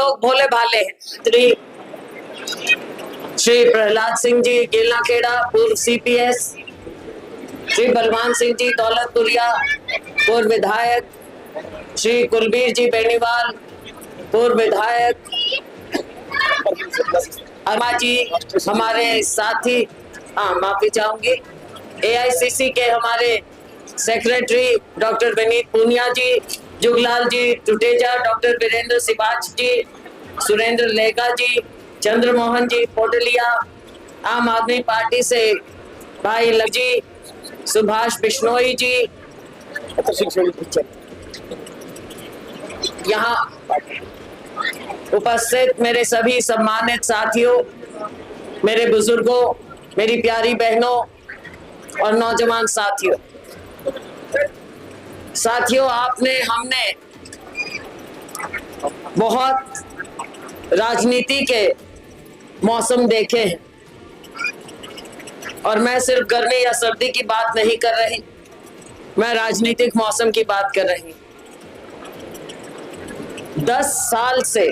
लोग भोले भाले हैं। श्री प्रहलाद सिंह जी गेलाखेड़ा पूर्व CPS, श्री बलवान सिंह जी दौलतपुरिया पूर्व विधायक, श्री कुलबीर जी बेनीवाल पूर्व विधायक, अरमा जी हमारे साथी, माफी चाहूंगी, AICC के हमारे सेक्रेटरी डॉक्टर विनीत पूनिया जी, जुगलाल जी टुटेजा, डॉक्टर वीरेंद्र सिबाच जी, सुरेंद्र लेगा जी, चंद्रमोहन जी पोटलिया, आम आदमी पार्टी से भाई लजी, सुभाष बिश्नोई जी, यहाँ उपस्थित मेरे सभी सम्मानित साथियों, मेरे बुजुर्गों, मेरी प्यारी बहनों और नौजवान साथियों, हमने बहुत राजनीति के मौसम देखे हैं और मैं सिर्फ गर्मी या सर्दी की बात नहीं कर रही, मैं राजनीतिक मौसम की बात कर रही। 10 साल से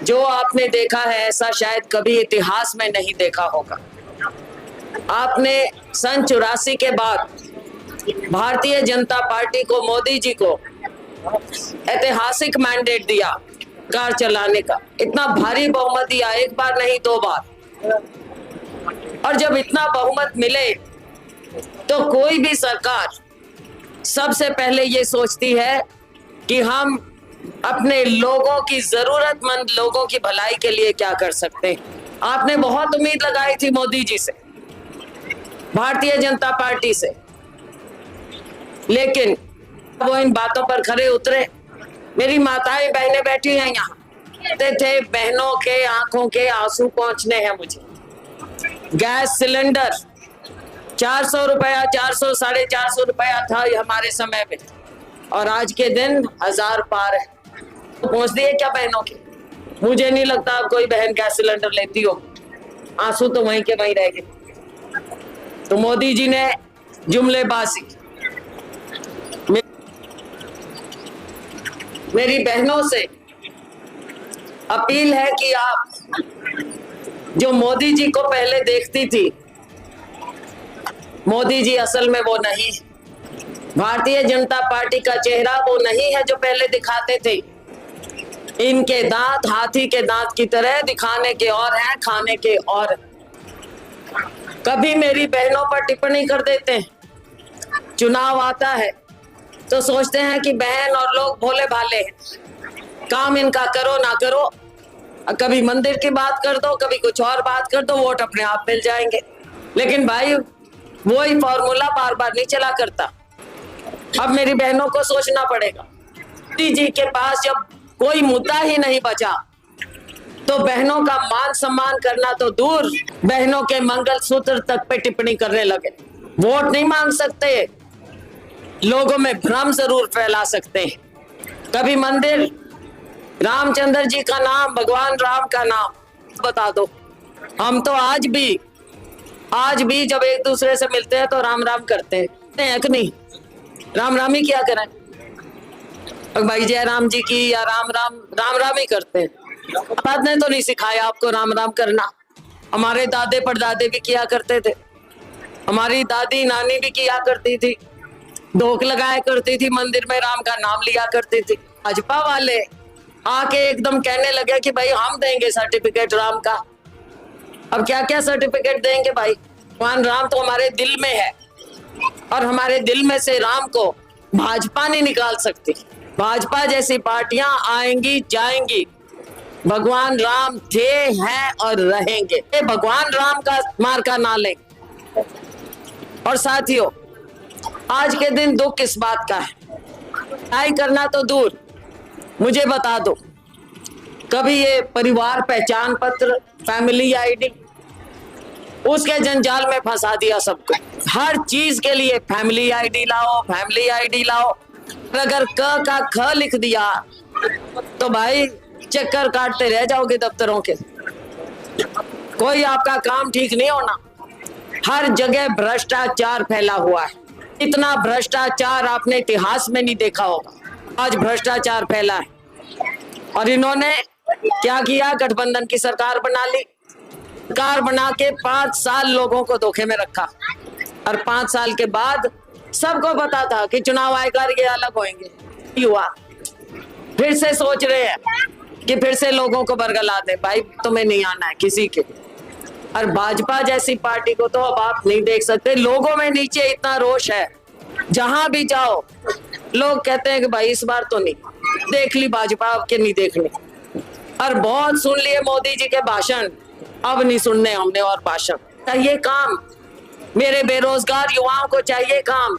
जो आपने देखा है ऐसा शायद कभी इतिहास में नहीं देखा होगा। आपने सन 84 के बाद भारतीय जनता पार्टी को, मोदी जी को ऐतिहासिक मैंडेट दिया कार चलाने का, इतना भारी बहुमत दिया, एक बार नहीं 2 बार। और जब इतना बहुमत मिले तो कोई भी सरकार सबसे पहले ये सोचती है कि हम अपने लोगों की, जरूरतमंद लोगों की भलाई के लिए क्या कर सकते हैं। आपने बहुत उम्मीद लगाई थी मोदी जी से, भारतीय जनता पार्टी से, लेकिन वो इन बातों पर खरे उतरे। मेरी माताएं बहनें बैठी हैं यहाँ, कहते थे बहनों के आंखों के आंसू पहुंचने हैं मुझे। गैस सिलेंडर 400 रुपया, 400 साढ़े 400 रुपया था हमारे समय में, और आज के दिन 1000 पार है। तो पहुंच दिए क्या बहनों के? मुझे नहीं लगता अब कोई बहन गैस सिलेंडर लेती हो, आंसू तो वहीं के वहीं रह गए। तो मोदी जी ने जुमलेबाजी, मेरी बहनों से अपील है कि आप जो मोदी जी को पहले देखती थी, मोदी जी असल में वो नहीं, भारतीय जनता पार्टी का चेहरा वो नहीं है जो पहले दिखाते थे। इनके दांत हाथी के दांत की तरह दिखाने के और हैं, खाने के और। कभी मेरी बहनों पर टिप्पणी कर देते हैं, चुनाव आता है तो सोचते हैं कि बहन और लोग भोले भाले हैं, काम इनका करो ना करो, कभी मंदिर की बात कर दो, कभी कुछ और बात कर दो, वोट अपने आप मिल जाएंगे। लेकिन भाई वही फॉर्मूला बार बार नहीं चला करता। अब मेरी बहनों को सोचना पड़ेगा। मोदी जी के पास जब कोई मुद्दा ही नहीं बचा तो बहनों का मान सम्मान करना तो दूर, बहनों के मंगलसूत्र तक पे टिप्पणी करने लगे। वोट नहीं मांग सकते, लोगों में भ्रम जरूर फैला सकते हैं। कभी मंदिर, रामचंद्र जी का नाम, भगवान राम का नाम बता दो। हम तो आज भी जब एक दूसरे से मिलते हैं तो राम राम करते हैं कि नहीं? राम राम ही क्या करें भाई, जय राम जी की या राम राम ही करते हैं। बात ने तो नहीं सिखाया आपको राम राम करना, हमारे दादे परदादे भी किया करते थे, हमारी दादी नानी भी किया करती थी, धोख लगाया करती थी, मंदिर में राम का नाम लिया करती थी। भाजपा वाले आके एकदम कहने लगे कि भाई हम देंगे सर्टिफिकेट राम का। अब क्या क्या सर्टिफिकेट देंगे भाई? भगवान राम तो हमारे दिल में है और हमारे दिल में से राम को भाजपा नहीं निकाल सकती। भाजपा जैसी पार्टियां आएंगी जाएंगी, भगवान राम थे, हैं और रहेंगे। भगवान राम का मार्का ना लें। और साथियों, आज के दिन दुख किस बात का है? लड़ाई करना तो दूर, मुझे बता दो, कभी ये परिवार पहचान पत्र, फैमिली आईडी, उसके जंजाल में फंसा दिया सबको। हर चीज के लिए फैमिली आईडी लाओ, फैमिली आईडी लाओ। अगर क का ख लिख दिया तो भाई चक्कर काटते रह जाओगे दफ्तरों के, कोई आपका काम ठीक नहीं होना। हर जगह भ्रष्टाचार फैला हुआ है, इतना भ्रष्टाचार आपने इतिहास में नहीं देखा होगा। आज भ्रष्टाचार फैला है, और इन्होंने क्या किया, गठबंधन की सरकार बना ली। सरकार बना के 5 साल लोगों को धोखे में रखा और 5 साल के बाद सबको पता था कि चुनाव आएगा, ये अलग होंगे। हुआ फिर से सोच रहे हैं कि फिर से लोगों को बरगला दे, भाई तुम्हें नहीं आना है किसी के। और भाजपा जैसी पार्टी को तो अब आप नहीं देख सकते। लोगों में नीचे इतना रोष है, जहां भी जाओ लोग कहते हैं कि भाई इस बार तो नहीं, देख ली भाजपा, अब के नहीं देखनी। और बहुत सुन लिए मोदी जी के भाषण, अब नहीं सुनने हमने और भाषण। चाहिए काम, मेरे बेरोजगार युवाओं को चाहिए काम।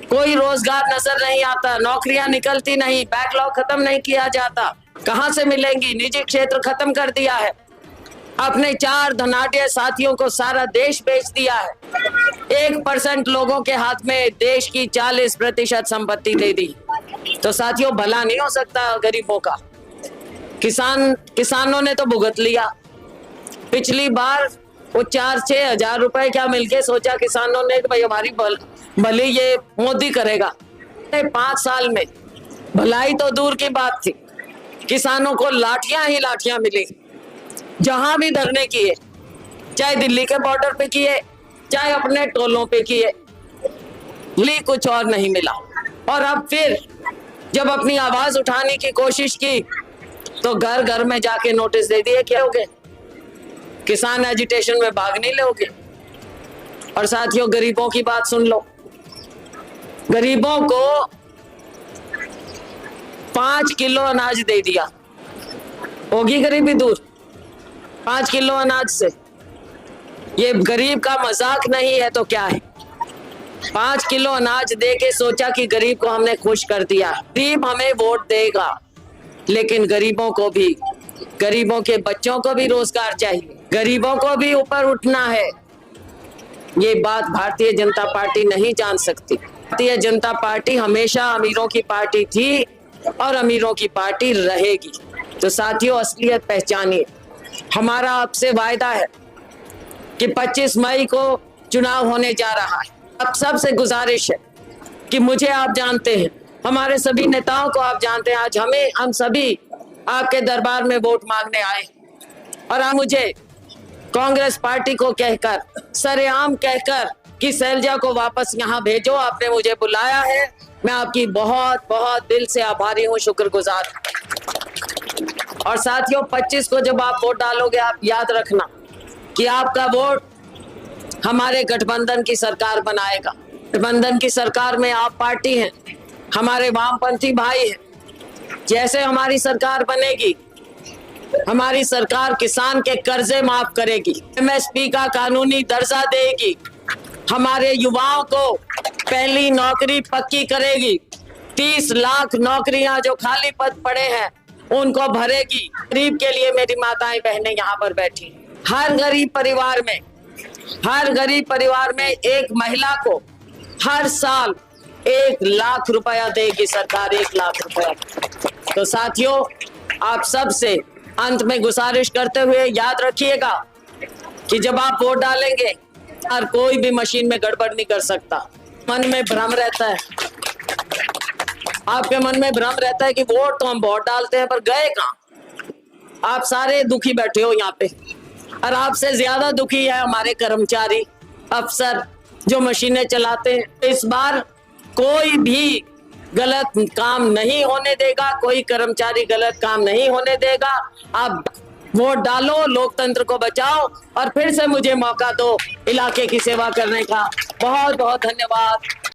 कोई रोजगार नजर नहीं आता, नौकरियां निकलती नहीं, बैकलॉग खत्म नहीं किया जाता, कहां से मिलेंगी? निजी क्षेत्र खत्म कर दिया है, अपने 4 धनाढ्य साथियों को सारा देश बेच दिया है। 1% लोगों के हाथ में देश की 40% संपत्ति दे दी। तो साथियों भला नहीं हो सकता गरीबों का? किसानों ने तो भुगत लिया। पिछली बार वो 4-6 हजार रुपए क्या मिलके सोचा किसानों ने कि भाई हमारी भले ये मोदी करेगा। 5 साल में भलाई तो दूर की बात थी, किसानों को लाठियां ही लाठियां मिली। जहां भी धरने किए, चाहे दिल्ली के बॉर्डर पे किए, चाहे अपने टोलों पे किए, ली कुछ और नहीं मिला। और अब फिर जब अपनी आवाज उठाने की कोशिश की तो घर घर में जाके नोटिस दे दिए, क्या होगे? किसान एजिटेशन में भाग नहीं लोगे। और साथियों गरीबों की बात सुन लो, गरीबों को 5 किलो अनाज दे दिया, होगी गरीबी दूर? 5 किलो अनाज से ये गरीब का मजाक नहीं है तो क्या है? 5 किलो अनाज दे के सोचा कि गरीब को हमने खुश कर दिया। गरीब हमें वोट देगा, लेकिन गरीबों को भी, गरीबों के बच्चों को भी रोजगार चाहिए, गरीबों को भी ऊपर उठना है। ये बात भारतीय जनता पार्टी नहीं जान सकती। भारतीय जनता पार्टी हमेशा अमीरों की पार्टी थी और अमीरों की पार्टी रहेगी। तो साथियों असलियत पहचानिए। हमारा आपसे वायदा है कि 25 मई को चुनाव होने जा रहा है। आप सबसे गुजारिश है कि मुझे आप जानते हैं, हमारे सभी नेताओं को आप जानते हैं। आज हम सभी आपके दरबार में वोट मांगने आए और आप मुझे कांग्रेस पार्टी को कहकर, सरेआम कहकर कि शैलजा को वापस यहाँ भेजो, आपने मुझे बुलाया है। मैं आपकी बहुत बहुत दिल से आभारी हूँ, शुक्रगुजार। और साथियों 25 को जब आप वोट डालोगे, आप याद रखना कि आपका वोट हमारे गठबंधन की सरकार बनाएगा। गठबंधन की सरकार में आप पार्टी हैं, हमारे वामपंथी भाई हैं। जैसे हमारी सरकार बनेगी, हमारी सरकार किसान के कर्जे माफ करेगी, एमएसपी का कानूनी दर्जा देगी, हमारे युवाओं को पहली नौकरी पक्की करेगी, 30 लाख नौकरियां जो खाली पद पड़े हैं उनको भरेगी। गरीब के लिए मेरी माताएं बहनें यहाँ पर बैठी, हर गरीब परिवार में एक महिला को हर साल 1 लाख रुपया देगी सरकार, 1 लाख रुपया। तो साथियों आप सब से अंत में गुजारिश करते हुए याद रखिएगा कि जब आप वोट डालेंगे, हर कोई भी मशीन में गड़बड़ नहीं कर सकता। मन में भ्रम रहता है, आपके मन में भ्रम रहता है कि वोट तो हम वोट डालते हैं पर गए कहां? आप सारे दुखी बैठे हो यहाँ पे, और आपसे ज्यादा दुखी है हमारे कर्मचारी, अफसर जो मशीनें चलाते हैं। इस बार कोई भी गलत काम नहीं होने देगा, कोई कर्मचारी गलत काम नहीं होने देगा। आप वोट डालो, लोकतंत्र को बचाओ और फिर से मुझे मौका दो इलाके की सेवा करने का। बहुत बहुत धन्यवाद।